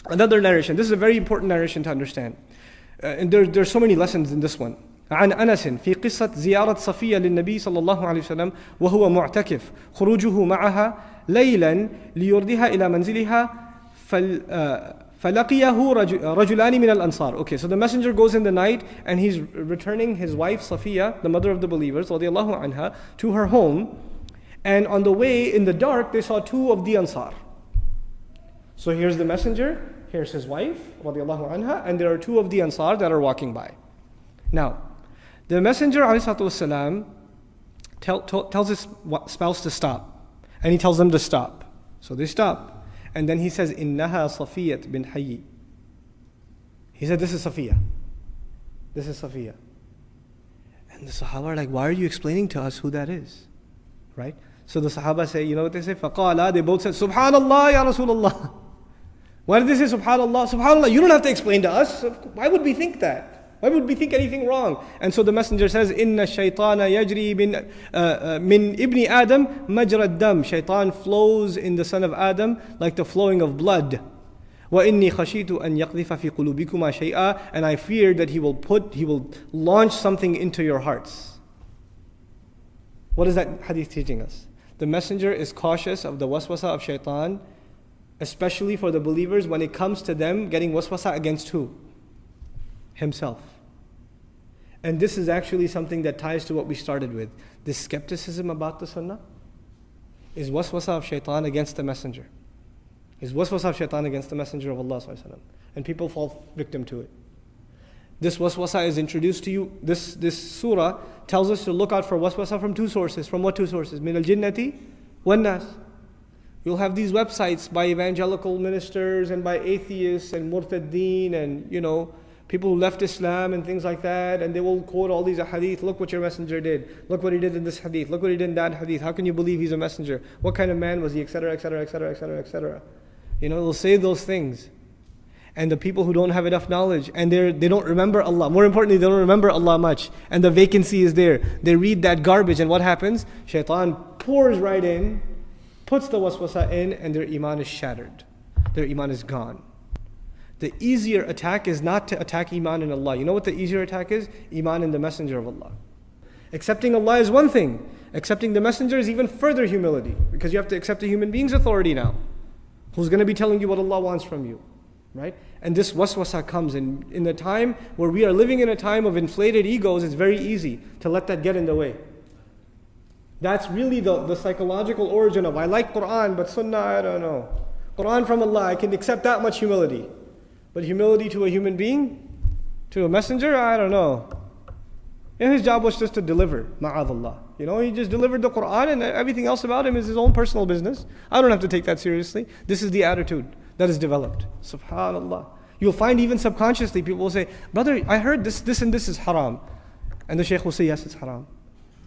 Another narration. This is a very important narration to understand. And there's so many lessons in this one. عن أنس في قصة زيارة صفية للنبي صلى الله عليه وسلم وهو معتكف خروجه معها ليلا ليردها إلى منزلها فلقيه رجلان من الأنصار. Okay, so the messenger goes in the night and he's returning his wife Safiya, the mother of the believers, رضي الله عنها, to her home. And on the way in the dark, they saw two of the Ansar. So here's the messenger, here's his wife, رضي الله عنها, and there are two of the Ansar that are walking by. Now, the messenger ﷺ tells his spouse to stop. And he tells them to stop. So they stop. And then he says, إِنَّهَا صَفِيَّةٌ بِنْ حَيِّ. He said, this is Safiya. This is Safiya. And the Sahaba are like, why are you explaining to us who that is? Right? So the Sahaba say, you know what they say? فَقَالَا. They both said, Subhanallah ya Rasulullah. Why did they say Subhanallah? Subhanallah, you don't have to explain to us. Why would we think that? Why would we think anything wrong? And so the messenger says, إِنَّ الشَّيْطَانَ يَجْرِي مِنْ إِبْنِ آدَمْ مَجْرَى الدَّمْ. Shaytan flows in the son of Adam like the flowing of blood. وَإِنِّي خَشِيتُ أَنْ يَقْذِفَ فِي قُلُوبِكُمَا شَيْئًا. And I fear that he will launch something into your hearts. What is that hadith teaching us? The messenger is cautious of the waswasa of shaitan, especially for the believers when it comes to them getting waswasa against who? Himself. And this is actually something that ties to what we started with. This skepticism about the sunnah is waswasa of shaitan against the messenger. Is waswasa of shaitan against the messenger of Allah ﷺ. And people fall victim to it. This waswasa is introduced to you. This surah tells us to look out for waswasa from two sources. From what two sources? Min al-jinnati wan nas. You'll have these websites by evangelical ministers and by atheists and murtaddeen and, people who left Islam and things like that, and they will quote all these hadith. Look what your messenger did. Look what he did in this hadith. Look what he did in that hadith. How can you believe he's a messenger? What kind of man was he? Etc., etc., etc., etc., etc. They'll say those things. And the people who don't have enough knowledge, and they don't remember Allah. More importantly, they don't remember Allah much. And the vacancy is there. They read that garbage, and what happens? Shaitan pours right in, puts the waswasa in, and their iman is shattered. Their iman is gone. The easier attack is not to attack iman in Allah. You know what the easier attack is? Iman in the messenger of Allah. Accepting Allah is one thing. Accepting the messenger is even further humility. Because you have to accept a human being's authority now, who's going to be telling you what Allah wants from you. Right? And this waswasa comes in the time where we are living in a time of inflated egos. It's very easy to let that get in the way. That's really the psychological origin of, I like Quran, but Sunnah, I don't know. Quran from Allah, I can accept that much humility. But humility to a human being, to a messenger, I don't know. His job was just to deliver, ma'adallah. He just delivered the Quran, and everything else about him is his own personal business. I don't have to take that seriously. This is the attitude that is developed. Subhanallah. You'll find even subconsciously people will say, brother, I heard this and this is haram. And the shaykh will say, yes, it's haram.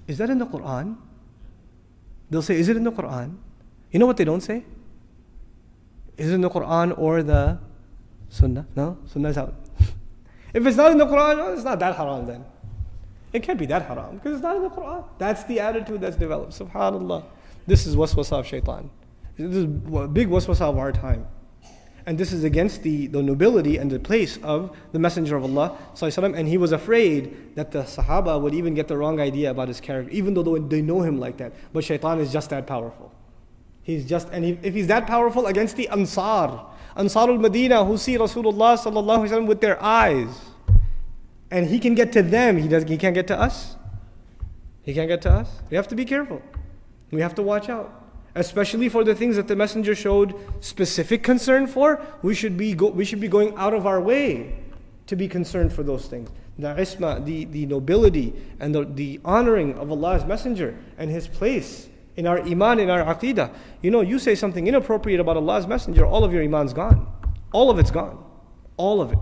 Is that in the Quran? They'll say, is it in the Quran? You know what they don't say? Is it in the Quran or the Sunnah? No? Sunnah is out. If it's not in the Quran, it's not that haram then. It can't be that haram because it's not in the Quran. That's the attitude that's developed. Subhanallah. This is waswasa of shaitan. This is a big waswasa of our time. And this is against the nobility and the place of the Messenger of Allah ﷺ. And he was afraid that the Sahaba would even get the wrong idea about his character, even though they know him like that. But shaitan is just that powerful. If he's that powerful against the Ansarul Medina who see Rasulullah ﷺ with their eyes, and he can get to them, he can't get to us. He can't get to us. We have to be careful. We have to watch out. Especially for the things that the messenger showed specific concern for, we should be going out of our way to be concerned for those things. The isma, the nobility and the honoring of Allah's messenger and his place in our iman, in our aqidah. You say something inappropriate about Allah's messenger, all of your iman's gone. All of it's gone. All of it.